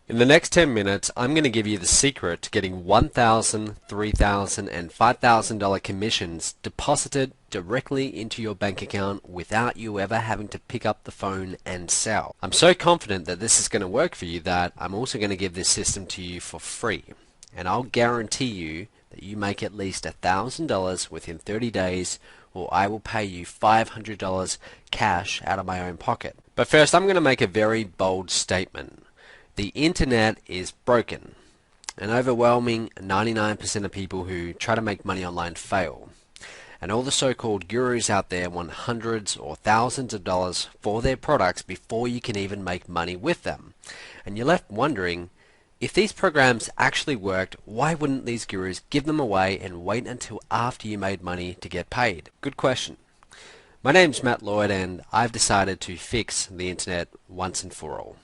In the next 10 minutes, I'm going to give you the secret to getting $1,000, $3,000, and $5,000 commissions deposited directly into your bank account without you ever having to pick up the phone and sell. I'm so confident that this is going to work for you that I'm also going to give this system to you for free. And I'll guarantee you that you make at least $1,000 within 30 days, or I will pay you $500 cash out of my own pocket. But first, I'm going to make a very bold statement. The internet is broken. An overwhelming 99% of people who try to make money online fail. And all the so-called gurus out there want hundreds or thousands of dollars for their products before you can even make money with them. And you're left wondering, if these programs actually worked, why wouldn't these gurus give them away and wait until after you made money to get paid? Good question. My name's Matt Lloyd, and I've decided to fix the internet once and for all.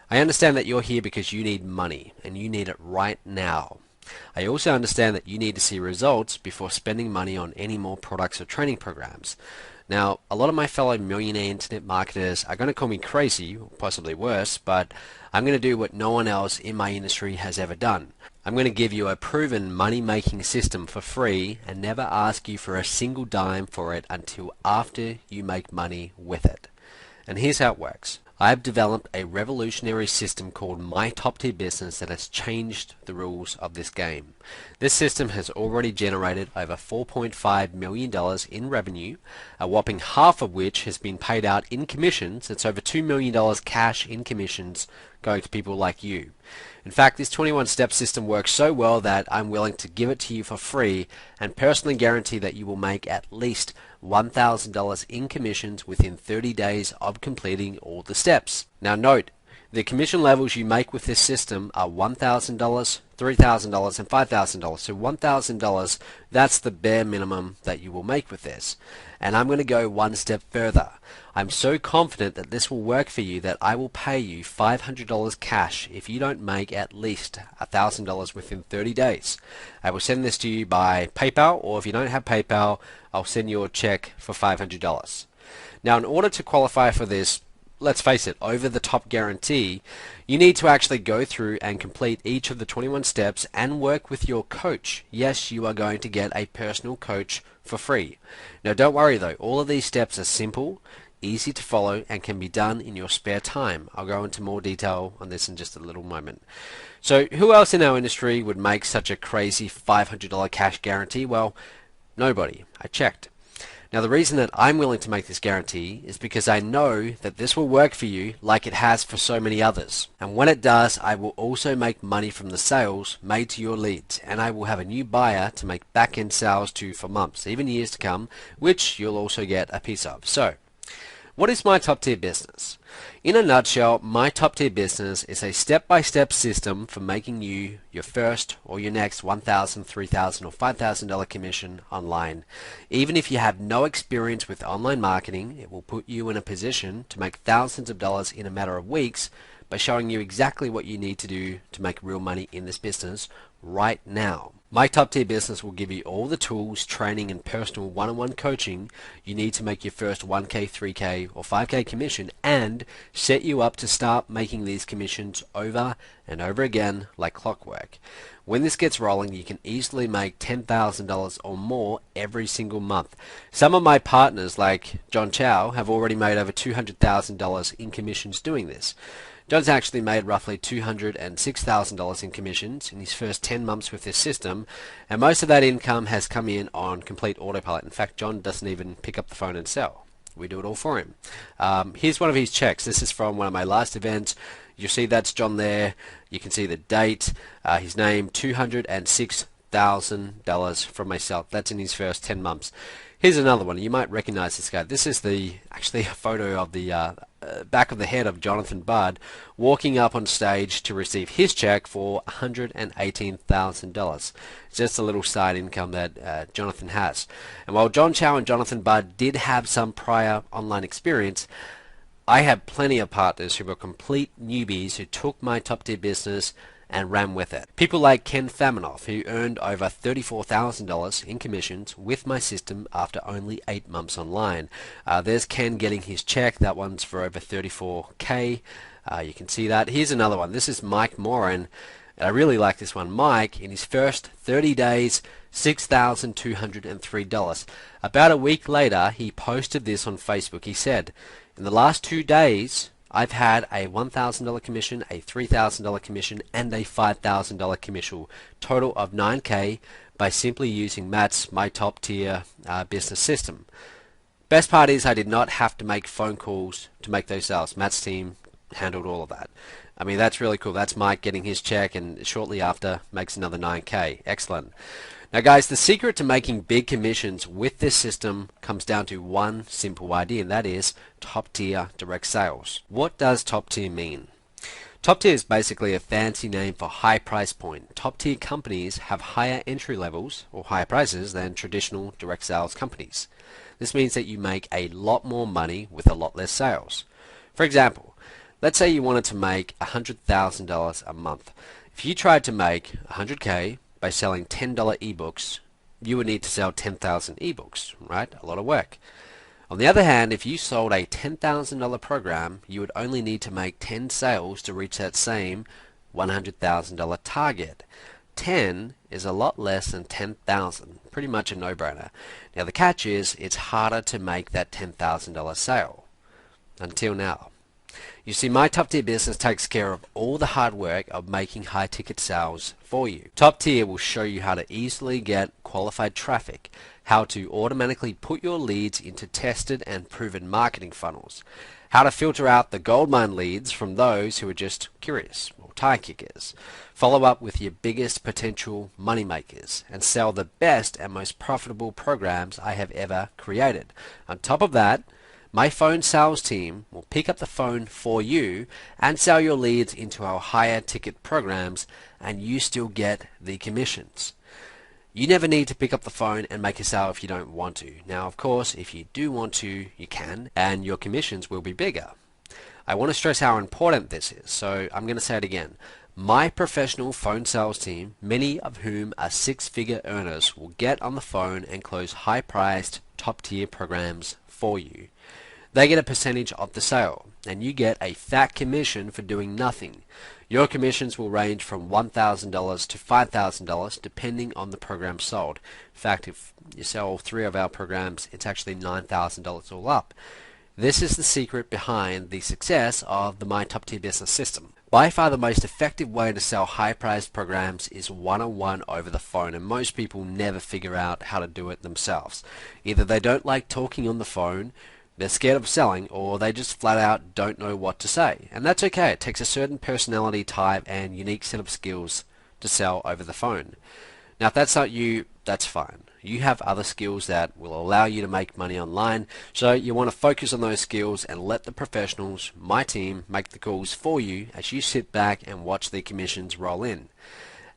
I understand that you're here because you need money, and you need it right now. I also understand that you need to see results before spending money on any more products or training programs. Now, a lot of my fellow millionaire internet marketers are going to call me crazy, or possibly worse, but I'm going to do what no one else in my industry has ever done. I'm going to give you a proven money-making system for free and never ask you for a single dime for it until after you make money with it. And here's how it works. I have developed a revolutionary system called My Top Tier Business that has changed the rules of this game. This system has already generated over $4.5 million in revenue, a whopping half of which has been paid out in commissions. It's over $2 million cash in commissions going to people like you. In fact, this 21-step system works so well that I'm willing to give it to you for free and personally guarantee that you will make at least $1,000 in commissions within 30 days of completing all the steps. Now note, the commission levels you make with this system are $1,000, $3,000, and $5,000. So $1,000, that's the bare minimum that you will make with this. And I'm going to go one step further. I'm so confident that this will work for you that I will pay you $500 cash if you don't make at least $1,000 within 30 days. I will send this to you by PayPal, or if you don't have PayPal, I'll send you a check for $500. Now, in order to qualify for this, let's face it, over-the-top guarantee, you need to actually go through and complete each of the 21 steps and work with your coach. Yes, you are going to get a personal coach for free. Now, don't worry though, all of these steps are simple, easy to follow, and can be done in your spare time. I'll go into more detail on this in just a little moment. So, who else in our industry would make such a crazy $500 cash guarantee? Well, nobody. I checked. Now, the reason that I'm willing to make this guarantee is because I know that this will work for you like it has for so many others. And when it does, I will also make money from the sales made to your leads, and I will have a new buyer to make back-end sales to for months, even years to come, which you'll also get a piece of. So, what is My Top Tier Business? In a nutshell, My Top Tier Business is a step-by-step system for making you your first or your next $1,000, $3,000, or $5,000 commission online. Even if you have no experience with online marketing, it will put you in a position to make thousands of dollars in a matter of weeks by showing you exactly what you need to do to make real money in this business right now. My Top Tier Business will give you all the tools, training, and personal one-on-one coaching you need to make your first 1K, 3K, or 5K commission and set you up to start making these commissions over and over again like clockwork. When this gets rolling, you can easily make $10,000 or more every single month. Some of my partners, like John Chow, have already made over $200,000 in commissions doing this. John's actually made roughly $206,000 in commissions in his first 10 months with this system, and most of that income has come in on complete autopilot. In fact, John doesn't even pick up the phone and sell. We do it all for him. Here's one of his checks. This is from one of my last events. You'll see that's John there. You can see the date, his name, $206,000 from myself. That's in his first 10 months. Here's another one. You might recognize this guy. This is actually a photo of the back of the head of Jonathan Budd walking up on stage to receive his check for $118,000. Just a little side income that Jonathan has. And while John Chow and Jonathan Budd did have some prior online experience, I have plenty of partners who were complete newbies who took My Top Tier Business and ran with it. People like Ken Faminoff, who earned over $34,000 in commissions with my system after only 8 months online. There's Ken getting his check. That one's for over $34K. You can see that. Here's another one. This is Mike Moran. And I really like this one. Mike, in his first 30 days, $6,203. About a week later, he posted this on Facebook. He said, in the last 2 days, I've had a $1,000 commission, a $3,000 commission, and a $5,000 commission. Total of $9K by simply using Matt's My Top Tier business system. Best part is I did not have to make phone calls to make those sales. Matt's team handled all of that. I mean, that's really cool. That's Mike getting his check and shortly after makes another 9K. Excellent. Now guys, the secret to making big commissions with this system comes down to one simple idea, and that is top tier direct sales. What does top tier mean? Top tier is basically a fancy name for high price point. Top tier companies have higher entry levels or higher prices than traditional direct sales companies. This means that you make a lot more money with a lot less sales. For example, let's say you wanted to make $100,000 a month. If you tried to make 100K by selling $10 ebooks, you would need to sell 10,000 ebooks, right? A lot of work. On the other hand, if you sold a $10,000 program, you would only need to make 10 sales to reach that same $100,000 target. 10 is a lot less than 10,000. Pretty much a no-brainer. Now the catch is, it's harder to make that $10,000 sale. Until now. You see, My Top Tier Business takes care of all the hard work of making high ticket sales for you. Top Tier will show you how to easily get qualified traffic, how to automatically put your leads into tested and proven marketing funnels, how to filter out the goldmine leads from those who are just curious or tire kickers, follow up with your biggest potential money makers, and sell the best and most profitable programs I have ever created. On top of that, my phone sales team will pick up the phone for you and sell your leads into our higher ticket programs, and you still get the commissions. You never need to pick up the phone and make a sale if you don't want to. Now, of course, if you do want to, you can, and your commissions will be bigger. I want to stress how important this is, so I'm going to say it again. My professional phone sales team, many of whom are six-figure earners, will get on the phone and close high-priced, top-tier programs for you. They get a percentage of the sale, and you get a fat commission for doing nothing. Your commissions will range from $1,000 to $5,000 depending on the program sold. In fact, if you sell all 3 of our programs, it's actually $9,000 all up. This is the secret behind the success of the My Top Tier Business system. By far the most effective way to sell high-priced programs is one-on-one over the phone, and most people never figure out how to do it themselves. Either they don't like talking on the phone, they're scared of selling, or they just flat out don't know what to say. And that's okay. It takes a certain personality type and unique set of skills to sell over the phone. Now, if that's not you, that's fine. You have other skills that will allow you to make money online, so you want to focus on those skills and let the professionals, my team, make the calls for you as you sit back and watch the commissions roll in.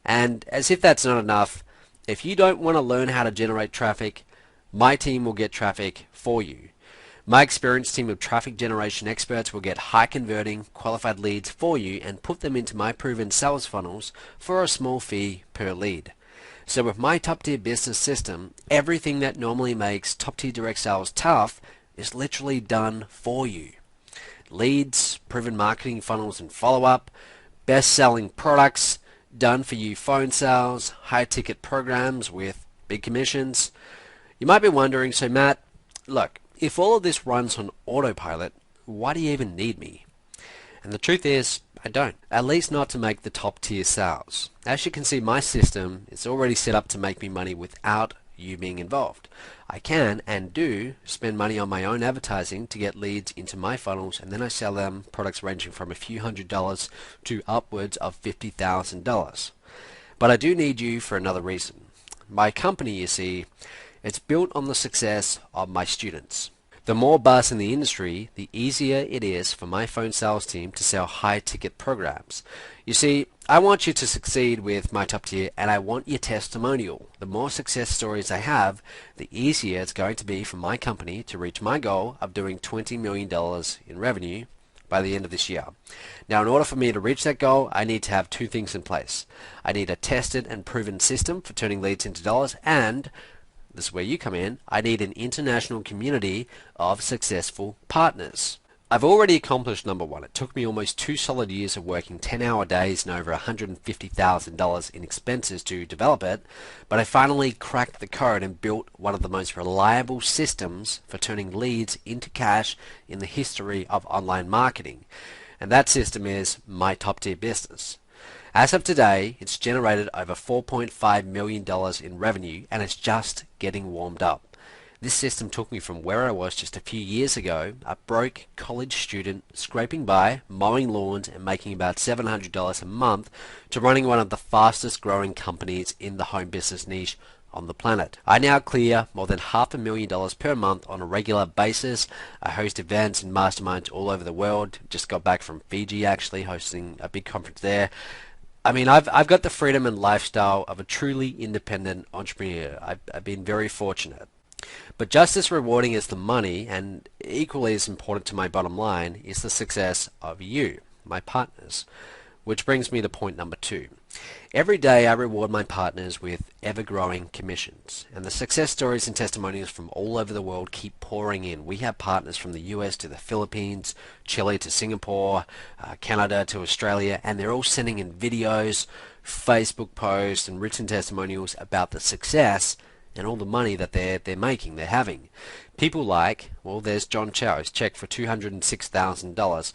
And as if that's not enough, if you don't want to learn how to generate traffic, my team will get traffic for you. My experienced team of traffic generation experts will get high converting, qualified leads for you and put them into my proven sales funnels for a small fee per lead. So with My Top Tier Business system, everything that normally makes top tier direct sales tough is literally done for you. Leads, proven marketing funnels and follow-up, best-selling products, done for you phone sales, high ticket programs with big commissions. You might be wondering, so Matt, look, if all of this runs on autopilot, why do you even need me? And the truth is, I don't. At least not to make the top tier sales. As you can see, my system is already set up to make me money without you being involved. I can and do spend money on my own advertising to get leads into my funnels, and then I sell them products ranging from a few $100s to upwards of $50,000. But I do need you for another reason. My company, you see, it's built on the success of my students. The more buzz in the industry, the easier it is for my phone sales team to sell high-ticket programs. You see, I want you to succeed with My Top Tier, and I want your testimonial. The more success stories I have, the easier it's going to be for my company to reach my goal of doing $20 million in revenue by the end of this year. Now, in order for me to reach that goal, I need to have 2 things in place. I need a tested and proven system for turning leads into dollars, and this is where you come in. I need an international community of successful partners. I've already accomplished number one. It took me almost 2 solid years of working 10-hour days and over $150,000 in expenses to develop it, but I finally cracked the code and built one of the most reliable systems for turning leads into cash in the history of online marketing. And that system is My Top Tier Business. As of today, it's generated over $4.5 million in revenue, and it's just getting warmed up. This system took me from where I was just a few years ago, a broke college student scraping by, mowing lawns and making about $700 a month, to running one of the fastest growing companies in the home business niche on the planet. I now clear more than $500,000 per month on a regular basis. I host events and masterminds all over the world. Just got back from Fiji actually, hosting a big conference there. I mean, I've got the freedom and lifestyle of a truly independent entrepreneur. I've been very fortunate. But just as rewarding as the money, and equally as important to my bottom line, is the success of you, my partners. Which brings me to point number 2. Every day I reward my partners with ever-growing commissions, and the success stories and testimonials from all over the world keep pouring in. We have partners from the US to the Philippines, Chile to Singapore, Canada to Australia, and they're all sending in videos, Facebook posts, and written testimonials about the success and all the money that they're making, they're having. People like, well, there's John Chow, his check for $206,000.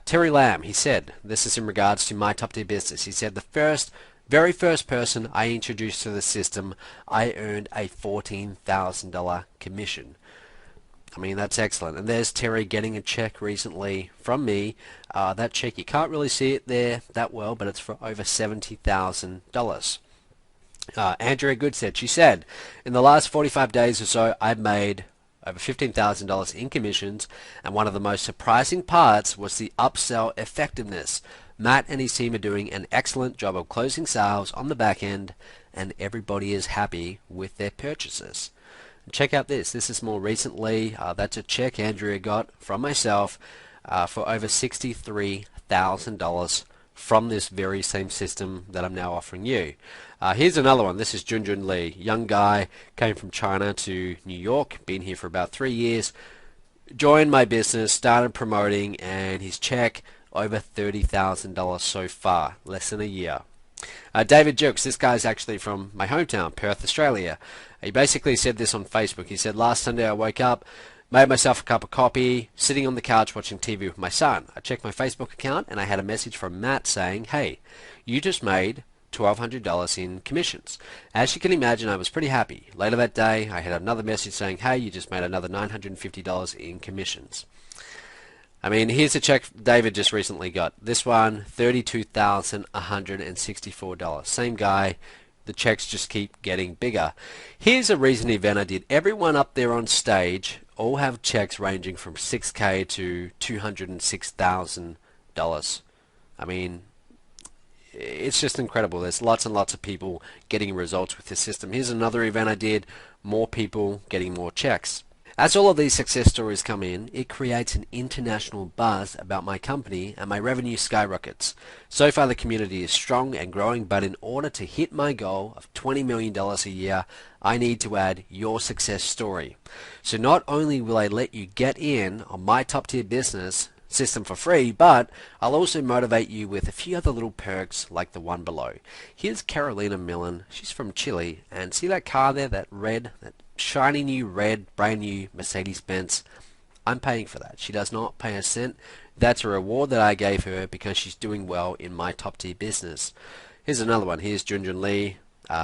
Terry Lamb, he said, this is in regards to My Top Tier Business. He said, the very first person I introduced to the system, I earned a $14,000 commission. I mean, that's excellent. And there's Terry getting a check recently from me. That check, you can't really see it there that well, but it's for over $70,000. Andrea Goodstead, she said, in the last 45 days or so, I've made over $15,000 in commissions, and one of the most surprising parts was the upsell effectiveness. Matt and his team are doing an excellent job of closing sales on the back end, and everybody is happy with their purchases. And check out this. This is more recently. That's a check Andrea got from myself for over $63,000 from this very same system that I'm now offering you. Here's another one. This is Junjun Lee, young guy, came from China to New York, been here for about 3 years, joined my business, started promoting, and his check over $30,000 so far, less than a year. David Jukes, this guy's actually from my hometown, Perth, Australia. He basically said this on Facebook. He said, last Sunday I woke up, made myself a cup of coffee, sitting on the couch watching TV with my son. I checked my Facebook account and I had a message from Matt saying, hey, you just made $1,200 in commissions. As you can imagine, I was pretty happy. Later that day, I had another message saying, hey, you just made another $950 in commissions. I mean, here's a check David just recently got. This one, $32,164. Same guy. The checks just keep getting bigger. Here's a recent event I did. Everyone up there on stage all have checks ranging from $6,000 to $206,000. I mean, it's just incredible. There's lots and lots of people getting results with this system. Here's another event I did. More people getting more checks. As all of these success stories come in, it creates an international buzz about my company and my revenue skyrockets. So far the community is strong and growing, but in order to hit my goal of $20 million a year, I need to add your success story. So not only will I let you get in on My Top Tier Business system for free, but I'll also motivate you with a few other little perks like the one below. Here's Carolina Millen. She's from Chile, and see that car there, that shiny new red, brand new Mercedes-Benz? I'm paying for that. She does not pay a cent. That's a reward that I gave her because she's doing well in My Top Tier Business. Here's another one. Here's Junjun Lee.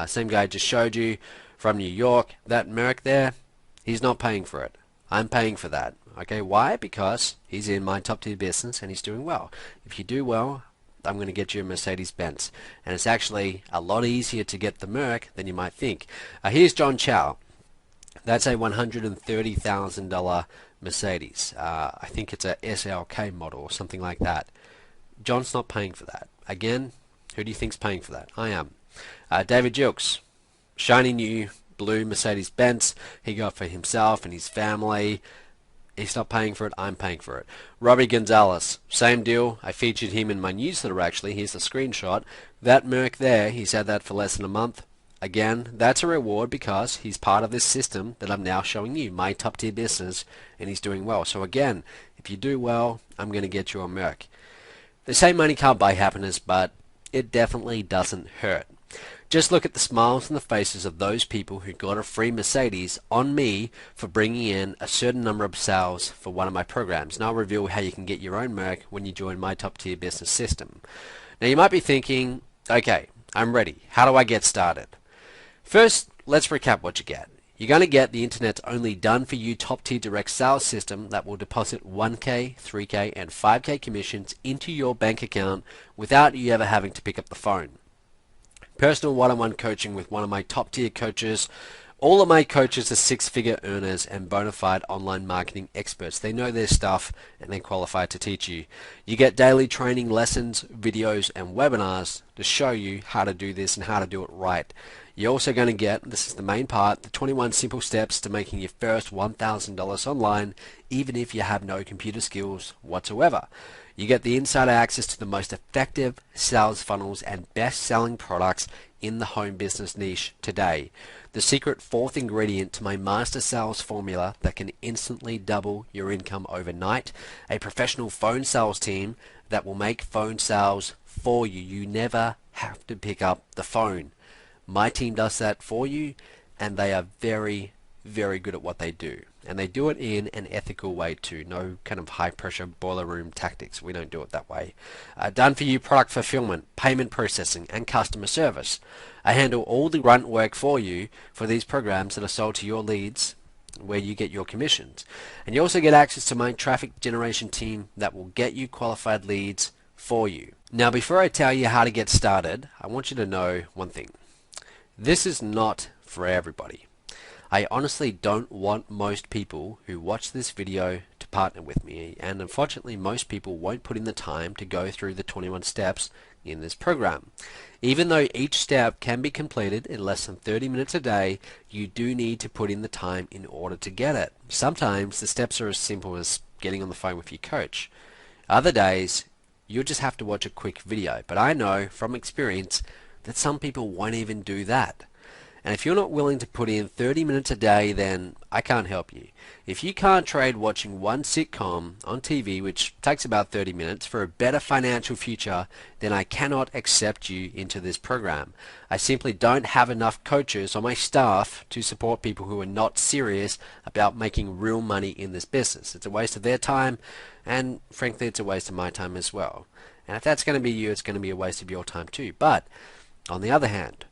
Same guy I just showed you from New York. That Merc there, he's not paying for it. I'm paying for that. Okay, why? Because he's in My Top Tier Business and he's doing well. If you do well, I'm going to get you a Mercedes-Benz. And it's actually a lot easier to get the Merc than you might think. Here's John Chow. That's a $130,000 Mercedes. I think it's a SLK model or something like that. John's not paying for that. Again, who do you think's paying for that? I am. David Jukes, shiny new blue Mercedes-Benz. He got for himself and his family. He's not paying for it. I'm paying for it. Robbie Gonzalez, same deal. I featured him in my newsletter actually. Here's the screenshot. That Merc there, he's had that for less than a month. Again, that's a reward because he's part of this system that I'm now showing you, My Top Tier Business, and he's doing well. So again, if you do well, I'm going to get you a Merc. They say money can't buy happiness, but it definitely doesn't hurt. Just look at the smiles on the faces of those people who got a free Mercedes on me for bringing in a certain number of sales for one of my programs. And I'll reveal how you can get your own Merc when you join My Top Tier Business system. Now you might be thinking, okay, I'm ready. How do I get started? First, let's recap what you get. You're going to get the internet's only done-for-you top-tier direct sales system that will deposit 1K, 3K, and 5K commissions into your bank account without you ever having to pick up the phone. Personal one-on-one coaching with one of my top-tier coaches. All of my coaches are six-figure earners and bona fide online marketing experts. They know their stuff and they're qualified to teach you. You get daily training lessons, videos, and webinars to show you how to do this and how to do it right. You're also going to get, this is the main part, the 21 simple steps to making your first $1,000 online, even if you have no computer skills whatsoever. You get the insider access to the most effective sales funnels and best-selling products in the home business niche today. The secret fourth ingredient to my master sales formula that can instantly double your income overnight. A professional phone sales team that will make phone sales for you. You never have to pick up the phone. My team does that for you, and they are very, very good at what they do. And they do it in an ethical way too. No kind of high pressure boiler room tactics. We don't do it that way. Done for you product fulfillment, payment processing, and customer service. I handle all the grunt work for you for these programs that are sold to your leads where you get your commissions. And you also get access to my traffic generation team that will get you qualified leads for you. Now before I tell you how to get started, I want you to know one thing. This is not for everybody. I honestly don't want most people who watch this video to partner with me, and unfortunately most people won't put in the time to go through the 21 steps in this program. Even though each step can be completed in less than 30 minutes a day, you do need to put in the time in order to get it. Sometimes the steps are as simple as getting on the phone with your coach. Other days, you'll just have to watch a quick video, but I know from experience that some people won't even do that. And if you're not willing to put in 30 minutes a day, then I can't help you. If you can't trade watching one sitcom on TV, which takes about 30 minutes, for a better financial future, then I cannot accept you into this program. I simply don't have enough coaches on my staff to support people who are not serious about making real money in this business. It's a waste of their time, and frankly, it's a waste of my time as well. And if that's going to be you, it's going to be a waste of your time too. But on the other hand,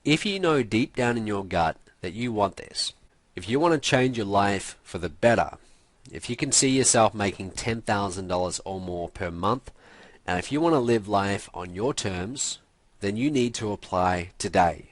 if you know deep down in your gut that you want this, if you want to change your life for the better, if you can see yourself making $10,000 or more per month, and if you want to live life on your terms, then you need to apply today.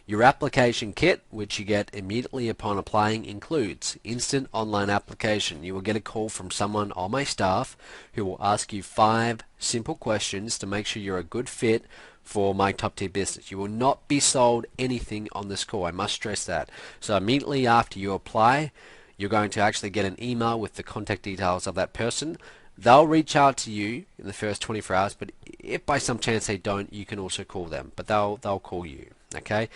Your application kit, which you get immediately upon applying, includes instant online application. You will get a call from someone on my staff who will ask you 5 simple questions to make sure you're a good fit for My Top Tier Business. You will not be sold anything on this call. I must stress that. So immediately after you apply, you're going to actually get an email with the contact details of that person. They'll reach out to you in the first 24 hours, but if by some chance they don't, you can also call them, but they'll call you. Okay.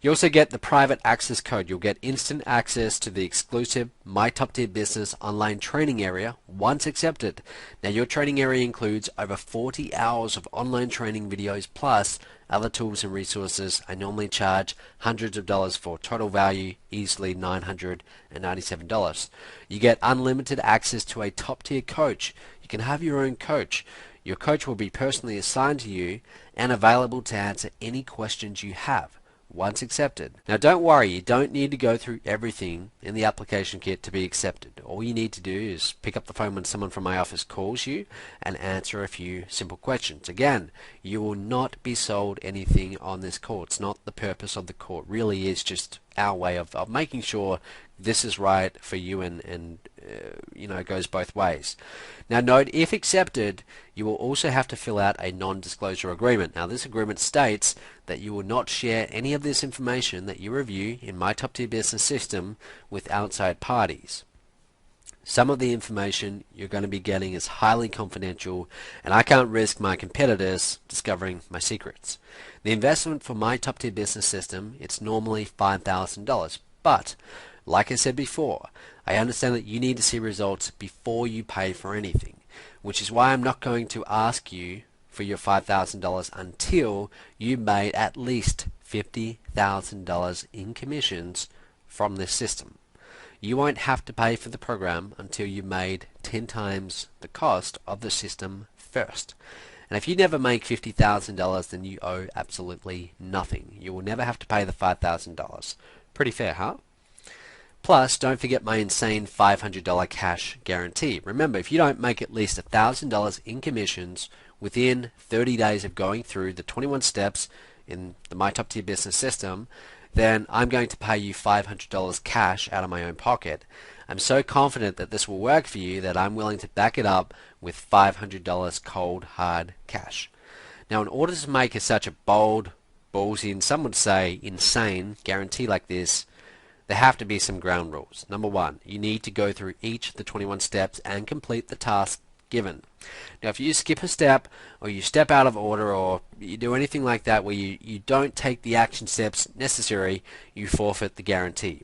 You also get the private access code. You'll get instant access to the exclusive My Top Tier Business online training area once accepted. Now your training area includes over 40 hours of online training videos plus other tools and resources. I normally charge hundreds of dollars for, total value easily $997. You get unlimited access to a top tier coach. You can have your own coach. Your coach will be personally assigned to you and available to answer any questions you have once accepted. Now don't worry, you don't need to go through everything in the application kit to be accepted. All you need to do is pick up the phone when someone from my office calls you and answer a few simple questions. Again, you will not be sold anything on this call. It's not the purpose of the call. It really is just our way of making sure this is right for you, and you know, it goes both ways. Now note, if accepted, you will also have to fill out a non-disclosure agreement. Now this agreement states that you will not share any of this information that you review in My Top Tier Business system with outside parties. Some of the information you're going to be getting is highly confidential, and I can't risk my competitors discovering my secrets. The investment for my top tier business system, it's normally $5,000, but like I said before, I understand that you need to see results before you pay for anything, which is why I'm not going to ask you for your $5,000 until you made at least $50,000 in commissions from this system. You won't have to pay for the program until you made 10 times the cost of the system first. And if you never make $50,000, then you owe absolutely nothing. You will never have to pay the $5,000. Pretty fair, huh? Plus, don't forget my insane $500 cash guarantee. Remember, if you don't make at least $1,000 in commissions within 30 days of going through the 21 steps in the My Top Tier Business System, then I'm going to pay you $500 cash out of my own pocket. I'm so confident that this will work for you that I'm willing to back it up with $500 cold, hard cash. Now, in order to make such a bold, ballsy, and some would say insane guarantee like this, there have to be some ground rules. Number one, you need to go through each of the 21 steps and complete the task given. Now, if you skip a step, or you step out of order, or you do anything like that where you don't take the action steps necessary, you forfeit the guarantee.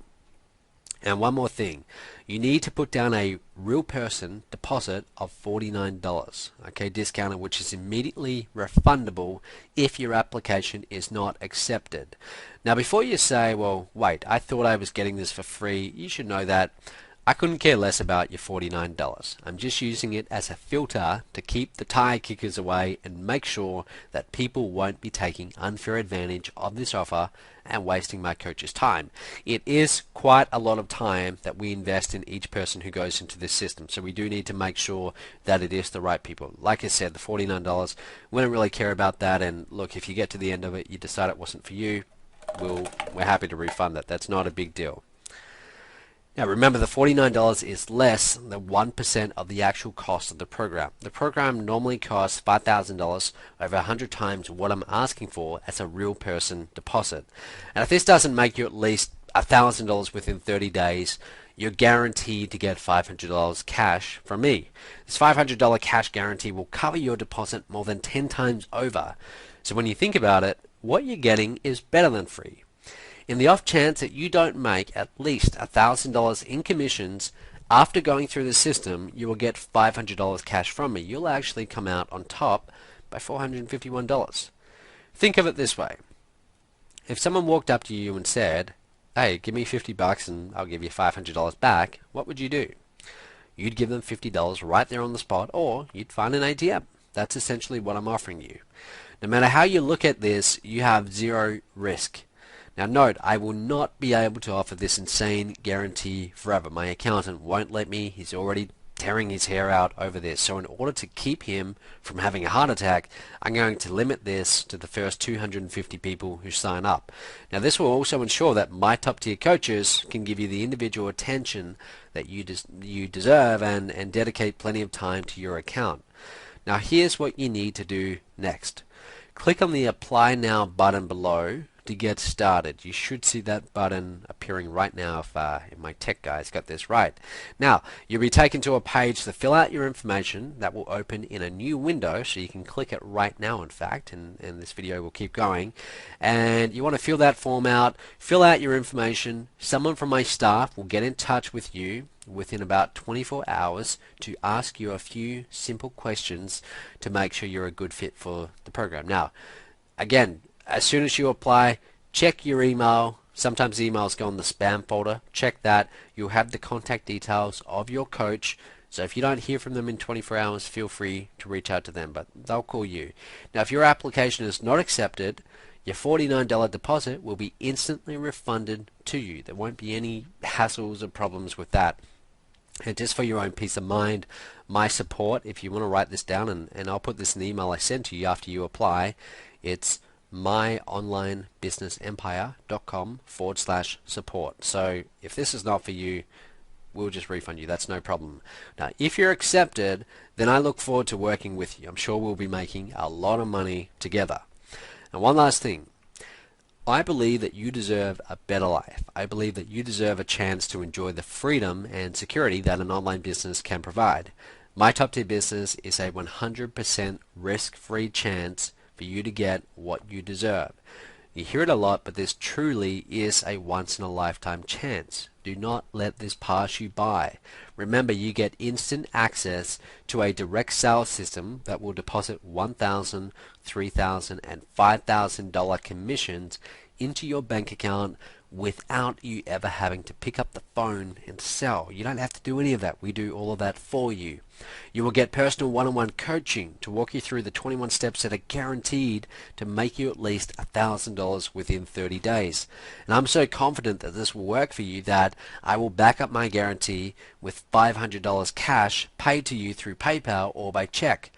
And one more thing, you need to put down a real person deposit of $49, okay, discounted, which is immediately refundable if your application is not accepted. Now, before you say, well, wait, I thought I was getting this for free, you should know that I couldn't care less about your $49. I'm just using it as a filter to keep the tire kickers away and make sure that people won't be taking unfair advantage of this offer and wasting my coach's time. It is quite a lot of time that we invest in each person who goes into this system, so we do need to make sure that it is the right people. Like I said, the $49, we don't really care about that, and look, if you get to the end of it, you decide it wasn't for you, we're happy to refund that. That's not a big deal. Now remember, the $49 is less than 1% of the actual cost of the program. The program normally costs $5,000, over 100 times what I'm asking for as a real person deposit. And if this doesn't make you at least $1,000 within 30 days, you're guaranteed to get $500 cash from me. This $500 cash guarantee will cover your deposit more than 10 times over. So when you think about it, what you're getting is better than free. In the off chance that you don't make at least $1,000 in commissions after going through the system, you will get $500 cash from me. You'll actually come out on top by $451. Think of it this way. If someone walked up to you and said, hey, give me $50 and I'll give you $500 back, what would you do? You'd give them $50 right there on the spot, or you'd find an ATM. That's essentially what I'm offering you. No matter how you look at this, you have zero risk. Now note, I will not be able to offer this insane guarantee forever. My accountant won't let me. He's already tearing his hair out over this. So in order to keep him from having a heart attack, I'm going to limit this to the first 250 people who sign up. Now this will also ensure that my top tier coaches can give you the individual attention that you deserve and dedicate plenty of time to your account. Now here's what you need to do next. Click on the Apply Now button below to get started. You should see that button appearing right now if my tech guy's got this right. Now, you'll be taken to a page to fill out your information that will open in a new window, so you can click it right now, in fact, and this video will keep going. And you want to fill that form out, fill out your information. Someone from my staff will get in touch with you within about 24 hours to ask you a few simple questions to make sure you're a good fit for the program. Now, again, as soon as you apply, check your email. Sometimes emails go in the spam folder. Check that. You'll have the contact details of your coach. So if you don't hear from them in 24 hours, feel free to reach out to them, but they'll call you. Now, if your application is not accepted, your $49 deposit will be instantly refunded to you. There won't be any hassles or problems with that. And just for your own peace of mind, my support, if you want to write this down, and I'll put this in the email I send to you after you apply, it's myonlinebusinessempire.com/support. So if this is not for you, we'll just refund you. That's no problem. Now, if you're accepted, then I look forward to working with you. I'm sure we'll be making a lot of money together. And one last thing. I believe that you deserve a better life. I believe that you deserve a chance to enjoy the freedom and security that an online business can provide. My top tier business is a 100% risk-free chance for you to get what you deserve. You hear it a lot, but this truly is a once-in-a-lifetime chance. Do not let this pass you by. Remember, you get instant access to a direct sales system that will deposit $1,000, $3,000, and $5,000 commissions into your bank account without you ever having to pick up the phone and sell. You don't have to do any of that. We do all of that for you. You will get personal one-on-one coaching to walk you through the 21 steps that are guaranteed to make you at least $1,000 within 30 days. And I'm so confident that this will work for you that I will back up my guarantee with $500 cash paid to you through PayPal or by check.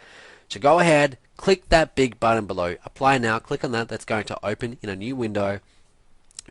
So go ahead, click that big button below, apply now, click on that. That's going to open in a new window.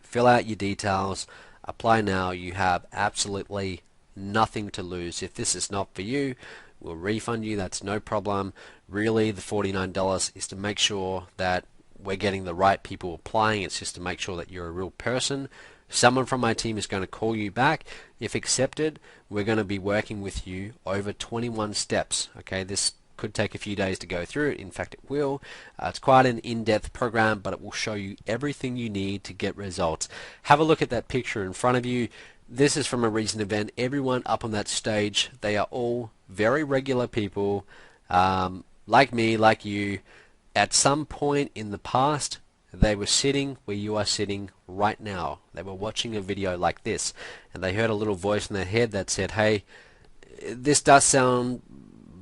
Fill out your details, apply now. You have absolutely nothing to lose. If this is not for you, we'll refund you. That's no problem. Really, the $49 is to make sure that we're getting the right people applying. It's just to make sure that you're a real person. Someone from my team is going to call you back. If accepted, we're going to be working with you over 21 steps. Okay, this could take a few days to go through it. In fact, it will. It's quite an in-depth program, but it will show you everything you need to get results. Have a look at that picture in front of you. This is from a recent event. Everyone up on that stage, they are all very regular people, like me, like you. At some point in the past, they were sitting where you are sitting right now. They were watching a video like this, and they heard a little voice in their head that said, hey, this does sound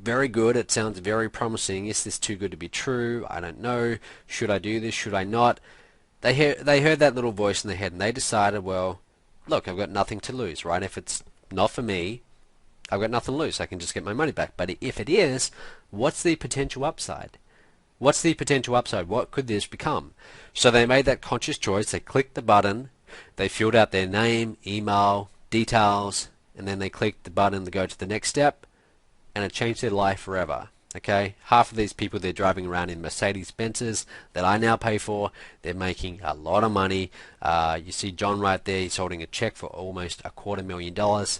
very good. It sounds very promising. Is this too good to be true? I don't know. Should I do this? Should I not? They heard that little voice in their head, and they decided, well, look, I've got nothing to lose, right? If it's not for me, I've got nothing to lose. I can just get my money back. But if it is, what's the potential upside? What's the potential upside? What could this become? So they made that conscious choice. They clicked the button. They filled out their name, email, details, and then they clicked the button to go to the next step, and it changed their life forever. Okay, half of these people, they're driving around in Mercedes-Benzes that I now pay for. They're making a lot of money. You see John right there. He's holding a check for almost $250,000.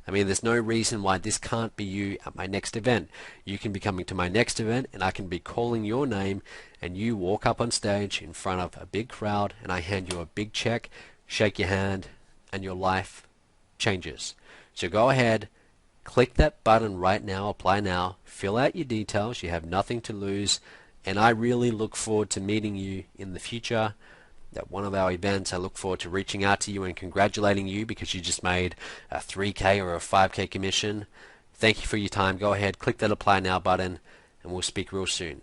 I mean, there's no reason why this can't be you at my next event. You can be coming to my next event, and I can be calling your name, and you walk up on stage in front of a big crowd, and I hand you a big check, shake your hand, and your life changes. So go ahead, click that button right now, apply now, fill out your details. You have nothing to lose, and I really look forward to meeting you in the future at one of our events. I look forward to reaching out to you and congratulating you because you just made a 3K or a 5K commission. Thank you for your time. Go ahead, click that apply now button, and we'll speak real soon.